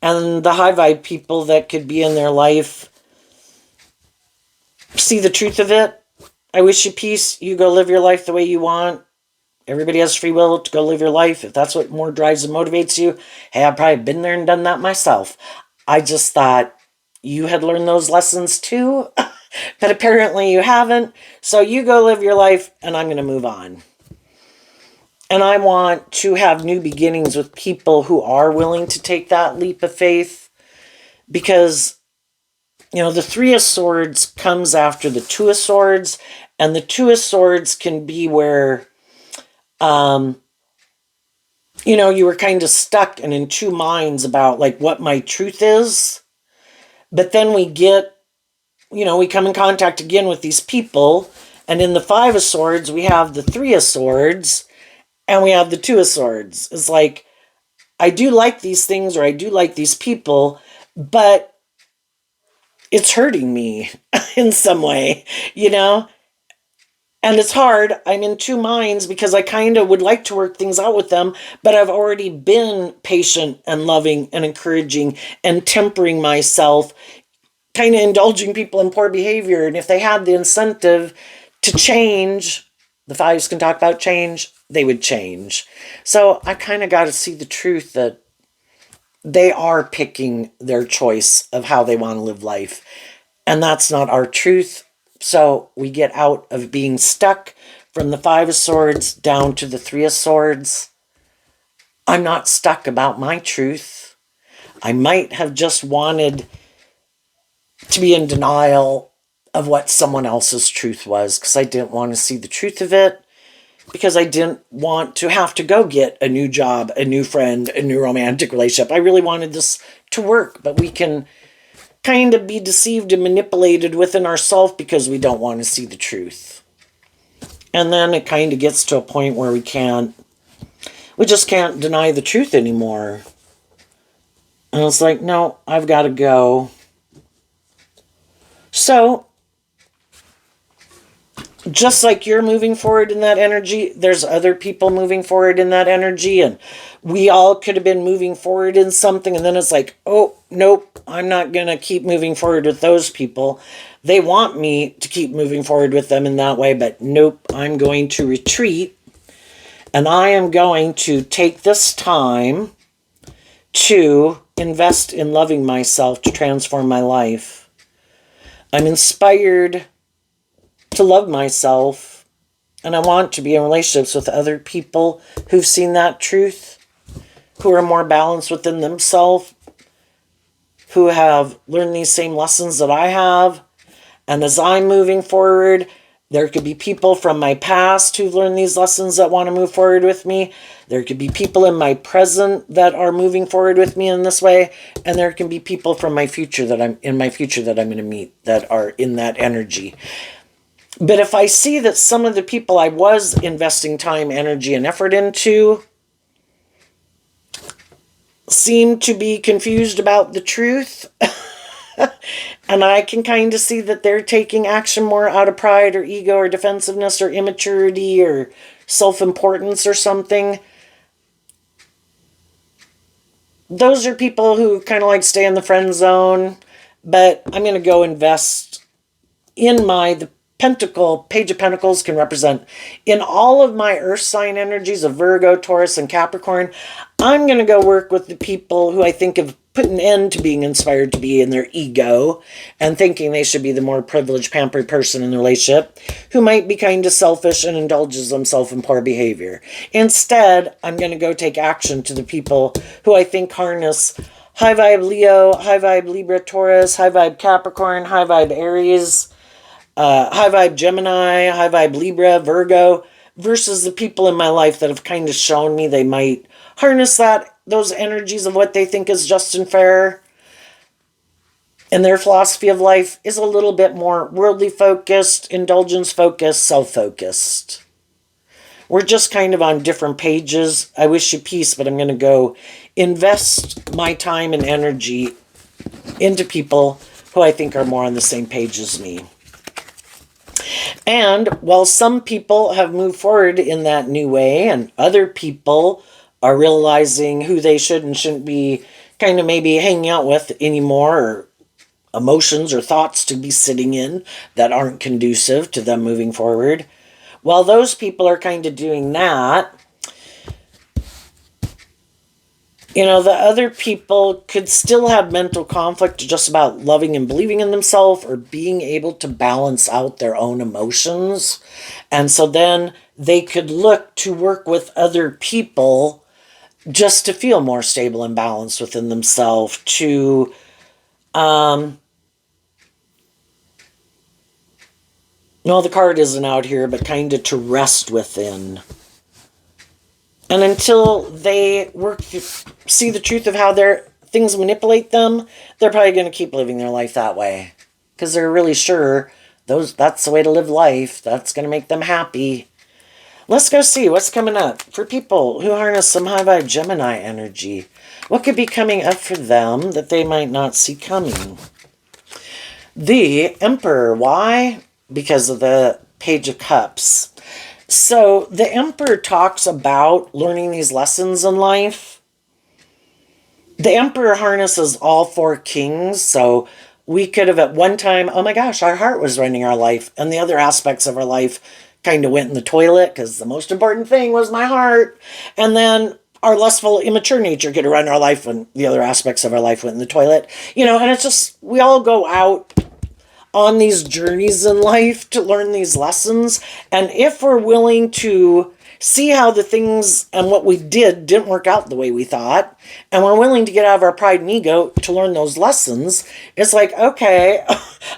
And the high vibe people that could be in their life see the truth of it. I wish you peace. You go live your life the way you want. Everybody has free will to go live your life. If that's what more drives and motivates you, hey, I've probably been there and done that myself. I just thought you had learned those lessons too, but apparently you haven't. So you go live your life and I'm going to move on. And I want to have new beginnings with people who are willing to take that leap of faith, because the Three of Swords comes after the Two of Swords, and the Two of Swords can be where, you were kind of stuck and in two minds about like what my truth is. But then we get, we come in contact again with these people, and in the Five of Swords, we have the Three of Swords, and we have the Two of Swords. It's like, I do like these things, or I do like these people, but it's hurting me in some way, And it's hard. I'm in two minds because I kind of would like to work things out with them, but I've already been patient and loving and encouraging and tempering myself, kind of indulging people in poor behavior. And if they had the incentive to change, the fives can talk about change, they would change. So I kind of got to see the truth that they are picking their choice of how they want to live life. And that's not our truth. So we get out of being stuck from the Five of Swords down to the Three of Swords. I'm not stuck about my truth. I might have just wanted to be in denial of what someone else's truth was, because I didn't want to see the truth of it, because I didn't want to have to go get a new job, a new friend, a new romantic relationship. I really wanted this to work, but we can kind of be deceived and manipulated within ourselves because we don't want to see the truth. And then it kind of gets to a point where we just can't deny the truth anymore. And it's like, no, I've got to go. So, just like you're moving forward in that energy, there's other people moving forward in that energy, and we all could have been moving forward in something, and then it's like, oh, nope, I'm not going to keep moving forward with those people. They want me to keep moving forward with them in that way, but nope, I'm going to retreat, and I am going to take this time to invest in loving myself to transform my life. I'm inspired to love myself, and I want to be in relationships with other people who've seen that truth, who are more balanced within themselves, who have learned these same lessons that I have. And as I'm moving forward, there could be people from my past who've learned these lessons that want to move forward with me. There could be people in my present that are moving forward with me in this way, and there can be people from my future that I'm going to meet that are in that energy. But if I see that some of the people I was investing time, energy, and effort into seem to be confused about the truth, and I can kind of see that they're taking action more out of pride or ego or defensiveness or immaturity or self-importance or something, those are people who kind of like stay in the friend zone. But I'm going to go invest in the Page of Pentacles can represent in all of my earth sign energies of Virgo, Taurus, and Capricorn. I'm going to go work with the people who I think have put an end to being inspired to be in their ego and thinking they should be the more privileged, pampered person in the relationship, who might be kind of selfish and indulges themselves in poor behavior. Instead, I'm going to go take action to the people who I think harness high vibe Leo, high vibe Libra, Taurus, high vibe Capricorn, high vibe Aries, high vibe Gemini, high vibe Libra, Virgo, versus the people in my life that have kind of shown me they might harness those energies of what they think is just and fair. And their philosophy of life is a little bit more worldly focused, indulgence focused, self-focused. We're just kind of on different pages. I wish you peace, but I'm going to go invest my time and energy into people who I think are more on the same page as me. And while some people have moved forward in that new way, and other people are realizing who they should and shouldn't be kind of maybe hanging out with anymore, or emotions or thoughts to be sitting in that aren't conducive to them moving forward. While those people are kind of doing that, the other people could still have mental conflict just about loving and believing in themselves or being able to balance out their own emotions. And so then they could look to work with other people just to feel more stable and balanced within themselves, to no, the card isn't out here, but kind of to rest within. And until they see the truth of how things manipulate them, they're probably going to keep living their life that way. Because they're really sure that's the way to live life. That's going to make them happy. Let's go see what's coming up for people who harness some high vibe Gemini energy. What could be coming up for them that they might not see coming? The Emperor. Why? Because of the Page of Cups. So the Emperor talks about learning these lessons in life. The Emperor harnesses all four kings. So we could have at one time, oh my gosh, our heart was running our life, and the other aspects of our life kind of went in the toilet because the most important thing was my heart. And then our lustful, immature nature could have run our life when the other aspects of our life went in the toilet. And it's just, we all go out on these journeys in life to learn these lessons. And if we're willing to see how the things and what we didn't work out the way we thought, and we're willing to get out of our pride and ego to learn those lessons, it's like, okay,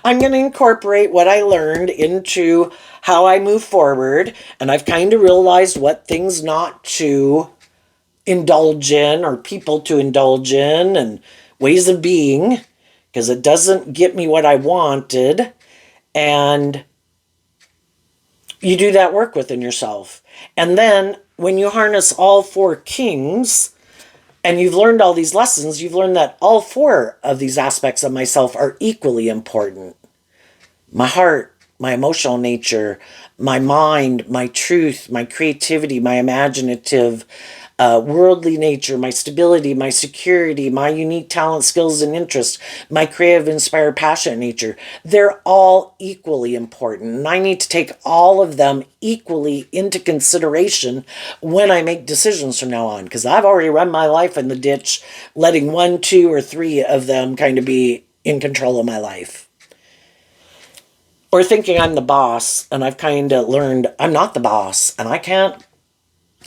I'm going to incorporate what I learned into how I move forward. And I've kind of realized what things not to indulge in, or people to indulge in, and ways of being, because it doesn't get me what I wanted. And you do that work within yourself. And then when you harness all four kings and you've learned all these lessons, you've learned that all four of these aspects of myself are equally important. My heart, my emotional nature, my mind, my truth, my creativity, my imaginative, worldly nature, my stability, my security, my unique talent, skills, and interests, my creative, inspired, passionate nature. They're all equally important. And I need to take all of them equally into consideration when I make decisions from now on. Because I've already run my life in the ditch, letting 1, 2, or 3 of them kind of be in control of my life. Or thinking I'm the boss, and I've kind of learned I'm not the boss, and I can't.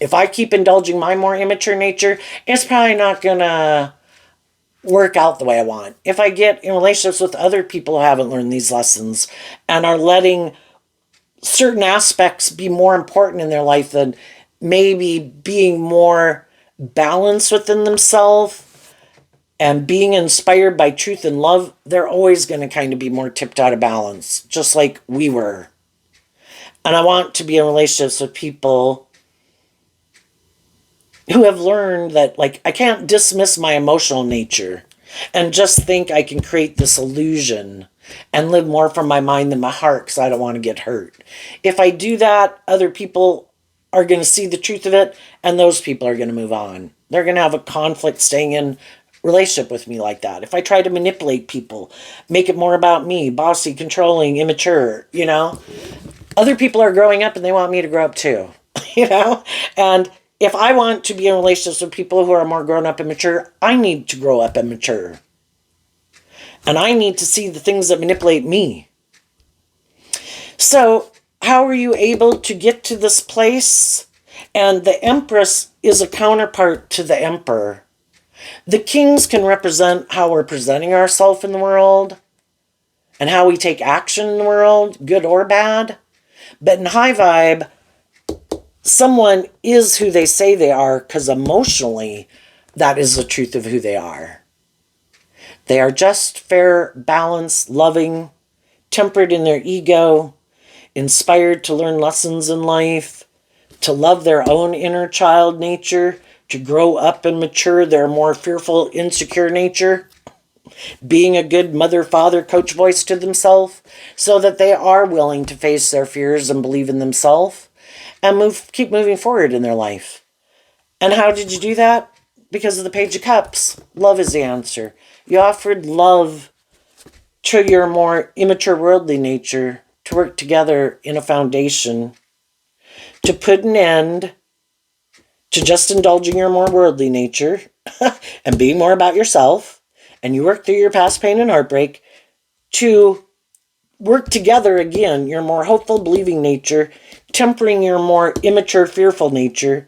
If I keep indulging my more immature nature, it's probably not going to work out the way I want. If I get in relationships with other people who haven't learned these lessons and are letting certain aspects be more important in their life than maybe being more balanced within themselves and being inspired by truth and love, they're always going to kind of be more tipped out of balance, just like we were. And I want to be in relationships with people who have learned that, like, I can't dismiss my emotional nature and just think I can create this illusion and live more from my mind than my heart because I don't want to get hurt. If I do that, other people are going to see the truth of it, and those people are going to move on. They're going to have a conflict staying in relationship with me like that. If I try to manipulate people, make it more about me, bossy, controlling, immature, other people are growing up and they want me to grow up too, and if I want to be in relationships with people who are more grown up and mature, I need to grow up and mature. And I need to see the things that manipulate me. So, how are you able to get to this place? And the Empress is a counterpart to the Emperor. The kings can represent how we're presenting ourselves in the world and how we take action in the world, good or bad. But in high vibe, someone is who they say they are because emotionally, that is the truth of who they are. They are just, fair, balanced, loving, tempered in their ego, inspired to learn lessons in life, to love their own inner child nature, to grow up and mature their more fearful, insecure nature, being a good mother, father, coach voice to themselves, so that they are willing to face their fears and believe in themselves and keep moving forward in their life. And how did you do that? Because of the Page of Cups. Love is the answer. You offered love to your more immature worldly nature to work together in a foundation, to put an end to just indulging your more worldly nature and being more about yourself. And you work through your past pain and heartbreak to work together again, your more hopeful, believing nature, tempering your more immature, fearful nature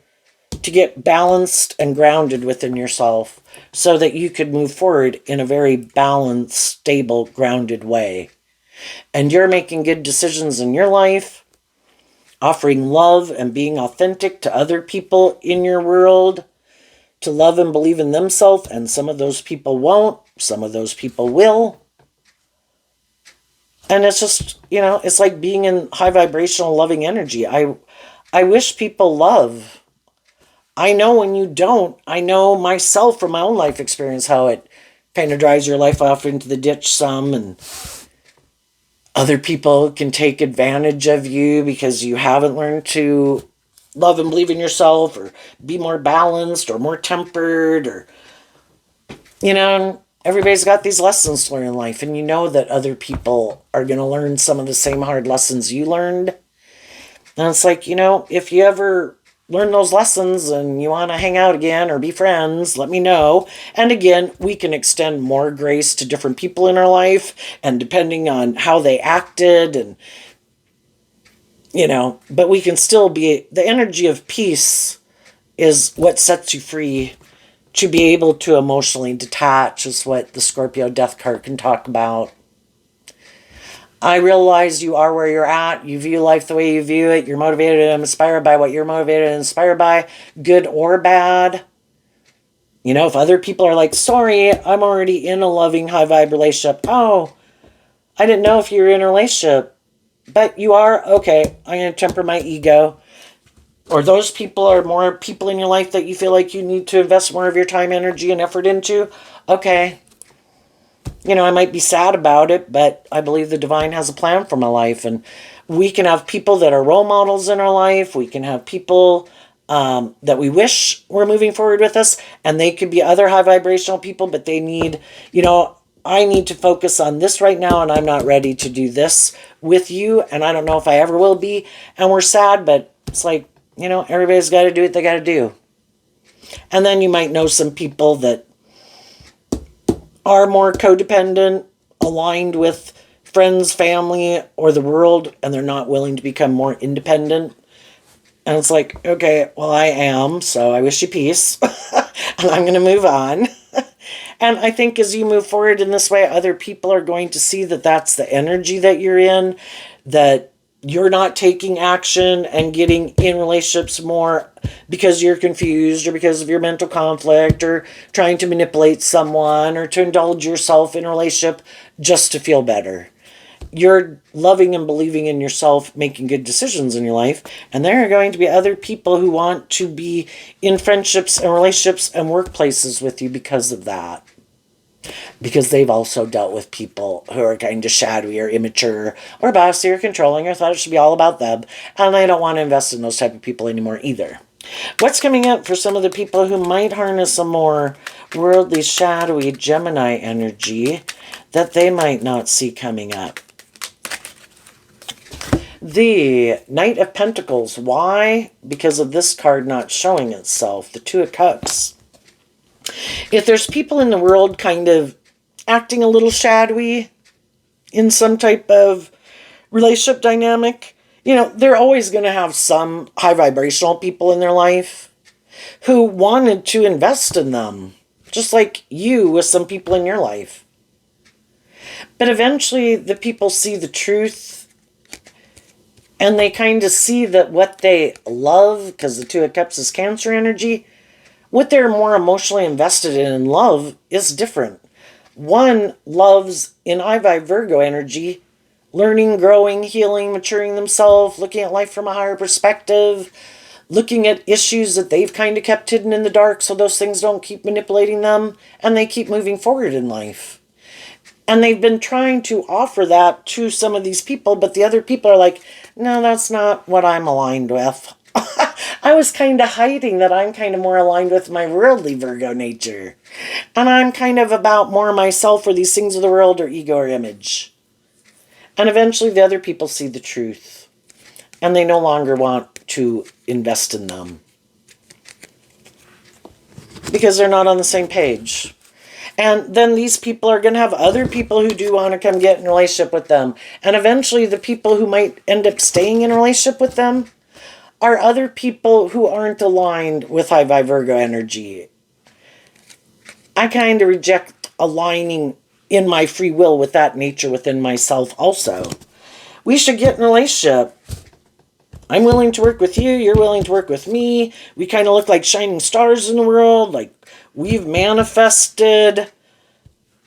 to get balanced and grounded within yourself so that you could move forward in a very balanced, stable, grounded way. And you're making good decisions in your life, offering love and being authentic to other people in your world, to love and believe in themselves, and some of those people won't, some of those people will. And it's just, it's like being in high vibrational loving energy. I wish people love. I know when you don't, I know myself from my own life experience how it kind of drives your life off into the ditch some, and other people can take advantage of you because you haven't learned to love and believe in yourself or be more balanced or more tempered, or, everybody's got these lessons to learn in life, and you know that other people are going to learn some of the same hard lessons you learned. And it's like, if you ever learn those lessons and you want to hang out again or be friends, let me know. And again, we can extend more grace to different people in our life, and depending on how they acted, and but we can still be, the energy of peace is what sets you free to be able to emotionally detach, is what the Scorpio death card can talk about. I realize you are where you're at. You view life the way you view it. You're motivated and inspired by what you're motivated and inspired by, good or bad. If other people are like, sorry, I'm already in a loving, high vibe relationship. Oh, I didn't know if you were in a relationship. But you are, okay, I'm going to temper my ego. Or those people are more people in your life that you feel like you need to invest more of your time, energy, and effort into. Okay. I might be sad about it, but I believe the divine has a plan for my life. And we can have people that are role models in our life. We can have people that we wish were moving forward with us. And they could be other high vibrational people, but they need, I need to focus on this right now, and I'm not ready to do this with you. And I don't know if I ever will be. And we're sad, but it's like, everybody's got to do what they got to do. And then you might know some people that are more codependent, aligned with friends, family, or the world, and they're not willing to become more independent. And it's like, okay, well, I am, so I wish you peace. And I'm going to move on. And I think as you move forward in this way, other people are going to see that that's the energy that you're in, that you're not taking action and getting in relationships more because you're confused or because of your mental conflict or trying to manipulate someone or to indulge yourself in a relationship just to feel better. You're loving and believing in yourself, making good decisions in your life, and there are going to be other people who want to be in friendships and relationships and workplaces with you because of that. Because they've also dealt with people who are kind of shadowy or immature or bossy or controlling or thought it should be all about them. And I don't want to invest in those type of people anymore either. What's coming up for some of the people who might harness a more worldly, shadowy Gemini energy that they might not see coming up? The Knight of Pentacles. Why? Because of this card not showing itself. The Two of Cups. If there's people in the world kind of acting a little shadowy in some type of relationship dynamic, they're always going to have some high vibrational people in their life who wanted to invest in them, just like you with some people in your life. But eventually the people see the truth, and they kind of see that what they love, because the Two of Cups is Cancer energy, what they're more emotionally invested in love is different. One loves, in I vibe Virgo energy, learning, growing, healing, maturing themselves, looking at life from a higher perspective, looking at issues that they've kind of kept hidden in the dark so those things don't keep manipulating them and they keep moving forward in life. And they've been trying to offer that to some of these people, but the other people are like, no, that's not what I'm aligned with. I was kind of hiding that I'm kind of more aligned with my worldly Virgo nature. And I'm kind of about more myself or these things of the world or ego or image. And eventually the other people see the truth. And they no longer want to invest in them. Because they're not on the same page. And then these people are going to have other people who do want to come get in a relationship with them. And eventually the people who might end up staying in a relationship with them are other people who aren't aligned with high vibe Virgo energy. I kind of reject aligning in my free will with that nature within myself also. We should get in a relationship. I'm willing to work with you. You're willing to work with me. We kind of look like shining stars in the world. Like we've manifested.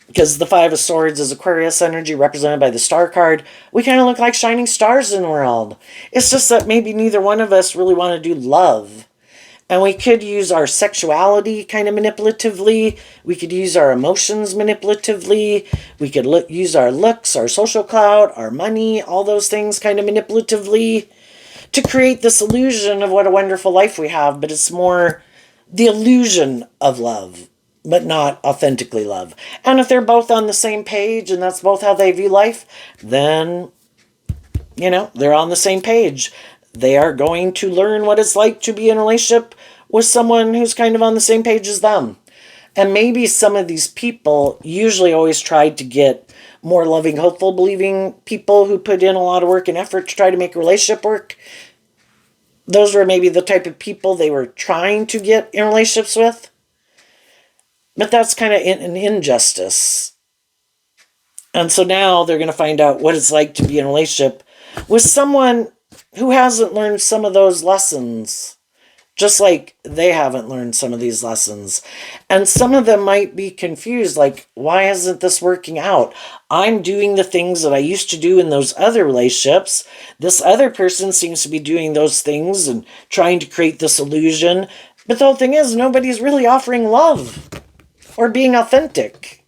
Because the Five of Swords is Aquarius energy represented by the star card. We kind of look like shining stars in the world. It's just that maybe neither one of us really want to do love. And we could use our sexuality kind of manipulatively. We could use our emotions manipulatively. We could use our looks, our social clout, our money, all those things kind of manipulatively to create this illusion of what a wonderful life we have. But it's more the illusion of love, but not authentically love. And if they're both on the same page and that's both how they view life, then, they're on the same page. They are going to learn what it's like to be in a relationship with someone who's kind of on the same page as them. And maybe some of these people usually always tried to get more loving, hopeful, believing people who put in a lot of work and effort to try to make a relationship work. Those were maybe the type of people they were trying to get in relationships with. But that's kind of an injustice. And so now they're going to find out what it's like to be in a relationship with someone who hasn't learned some of those lessons, just like they haven't learned some of these lessons. And some of them might be confused, like, why isn't this working out? I'm doing the things that I used to do in those other relationships. This other person seems to be doing those things and trying to create this illusion. But the whole thing is, nobody's really offering love or being authentic.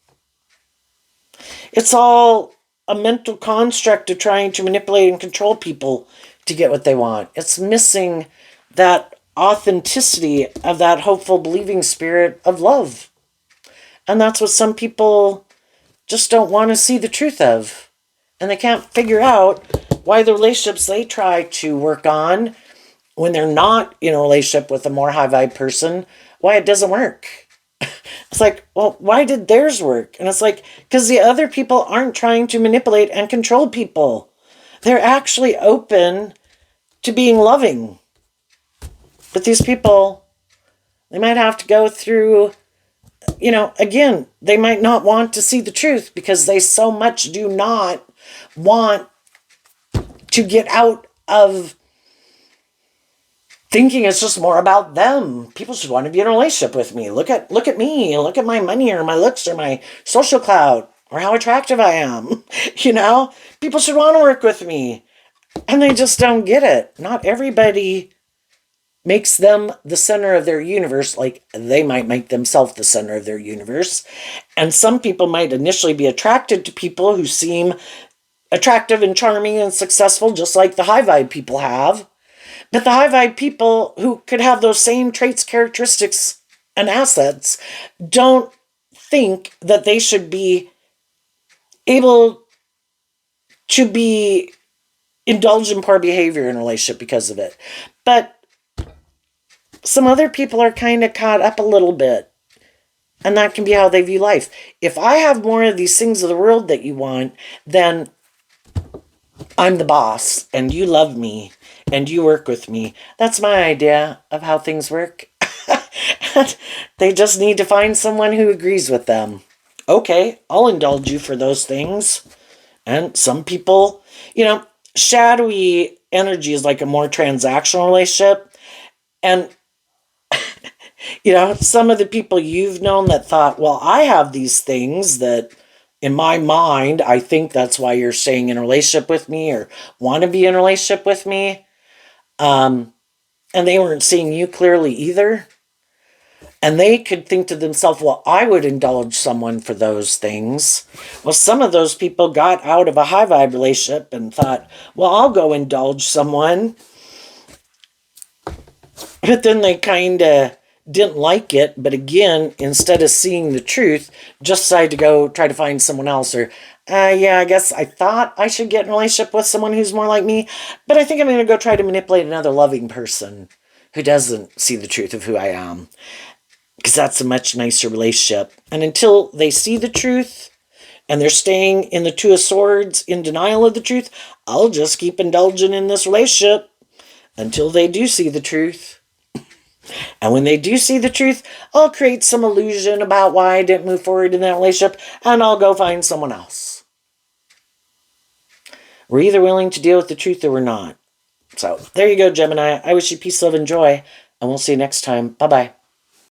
It's all a mental construct of trying to manipulate and control people to get what they want. It's missing that authenticity of that hopeful, believing spirit of love. And that's what some people just don't want to see the truth of. And they can't figure out why the relationships they try to work on when they're not in a relationship with a more high vibe person, why it doesn't work. It's like, well, why did theirs work? And it's like, because the other people aren't trying to manipulate and control people. They're actually open to being loving. But these people, they might have to go through, again, they might not want to see the truth because they so much do not want to get out of thinking it's just more about them. People should want to be in a relationship with me. Look at me. Look at my money or my looks or my social clout or how attractive I am. People should want to work with me. And they just don't get it. Not everybody makes them the center of their universe, like they might make themselves the center of their universe. And some people might initially be attracted to people who seem attractive and charming and successful, just like the high vibe people have. But the high vibe people who could have those same traits, characteristics, and assets don't think that they should be able to be indulge in poor behavior in a relationship because of it. But some other people are kind of caught up a little bit. And that can be how they view life. If I have more of these things of the world that you want, then I'm the boss and you love me and you work with me. That's my idea of how things work. They just need to find someone who agrees with them. Okay, I'll indulge you for those things. And some people, shadowy energy is like a more transactional relationship. And You know, some of the people you've known that thought, well, I have these things that in my mind, I think that's why you're staying in a relationship with me or want to be in a relationship with me. And they weren't seeing you clearly either. And they could think to themselves, well, I would indulge someone for those things. Well, some of those people got out of a high vibe relationship and thought, well, I'll go indulge someone. But then they kind of didn't like it. But again, instead of seeing the truth, just decided to go try to find someone else. Or, yeah, I guess I thought I should get in a relationship with someone who's more like me. But I think I'm going to go try to manipulate another loving person who doesn't see the truth of who I am. Because that's a much nicer relationship. And until they see the truth and they're staying in the Two of Swords in denial of the truth, I'll just keep indulging in this relationship until they do see the truth. And when they do see the truth, I'll create some illusion about why I didn't move forward in that relationship, and I'll go find someone else. We're either willing to deal with the truth or we're not. So there you go, Gemini. I wish you peace, love, and joy, and we'll see you next time. Bye-bye.